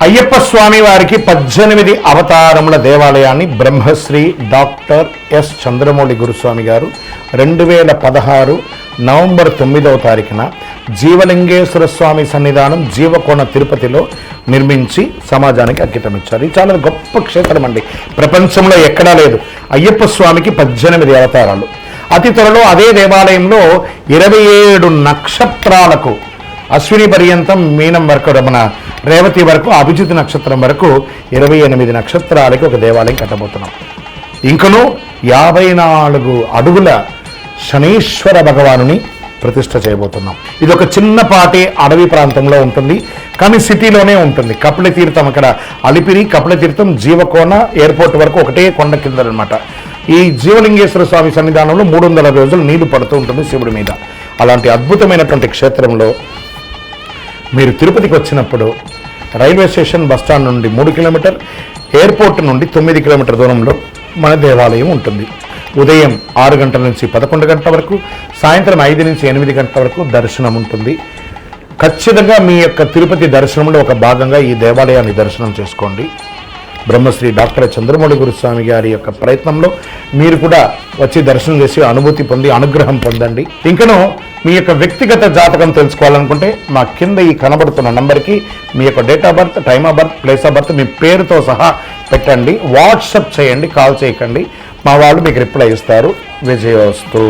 అయ్యప్ప స్వామి వారికి 18 అవతారముల దేవాలయాన్ని Brahmasri doctor yes Chandramouli గురుస్వామి గారు 2016 నవంబర్ 9వ తారీఖున జీవలింగేశ్వర స్వామి సన్నిధానం జీవకోణ తిరుపతిలో నిర్మించి సమాజానికి అంకితం ఇచ్చారు. ఇది చాలా గొప్ప క్షేత్రం అండి. ప్రపంచంలో ఎక్కడా లేదు. అయ్యప్ప స్వామికి 18 అవతారాలు. అతి త్వరలో అదే దేవాలయంలో 27 నక్షత్రాలకు అశ్విని పర్యంతం మీనం వరకు మన రేవతి వరకు అభిజిత్ నక్షత్రం వరకు 28 నక్షత్రాలకి ఒక దేవాలయం కట్టబోతున్నాం. ఇంకనూ 54 అడుగుల శనీశ్వర భగవానుని ప్రతిష్ఠ చేయబోతున్నాం. ఇది ఒక చిన్నపాటి అడవి ప్రాంతంలో ఉంటుంది, కానీ సిటీలోనే ఉంటుంది. కపిలతీర్థం అక్కడ అలిపిరి కపిలతీర్థం జీవకోన ఎయిర్పోర్ట్ వరకు ఒకటే కొండ కింద అనమాట. ఈ జీవలింగేశ్వర స్వామి సన్నిధానంలో 300 రోజులు నీళ్లు పడుతూ ఉంటుంది శివుడి మీద. అలాంటి అద్భుతమైనటువంటి క్షేత్రంలో మీరు తిరుపతికి వచ్చినప్పుడు రైల్వే స్టేషన్ బస్టాండ్ నుండి 3 కిలోమీటర్, ఎయిర్పోర్ట్ నుండి 9 కిలోమీటర్ దూరంలో మన దేవాలయం ఉంటుంది. ఉదయం 6 గంటల నుంచి 11 గంటల వరకు, సాయంత్రం 5 నుంచి 8 గంటల వరకు దర్శనం ఉంటుంది. ఖచ్చితంగా మీ యొక్క తిరుపతి దర్శనంలో ఒక భాగంగా ఈ దేవాలయాన్ని దర్శనం చేసుకోండి. బ్రహ్మశ్రీ డాక్టర్ చంద్రమౌళి గురుస్వామి గారి యొక్క ప్రయత్నంలో మీరు కూడా వచ్చి దర్శనం చేసి అనుభూతి పొంది అనుగ్రహం పొందండి. ఇంకనూ మీ యొక్క వ్యక్తిగత జాతకం తెలుసుకోవాలనుకుంటే మా కింద ఈ కనబడుతున్న నంబర్కి మీ యొక్క date of birth, time of birth, place of birth మీ పేరుతో సహా పెట్టండి. వాట్సప్ చేయండి, కాల్ చేయకండి. మా వాళ్ళు మీకు రిప్లై ఇస్తారు. విజయోస్తు.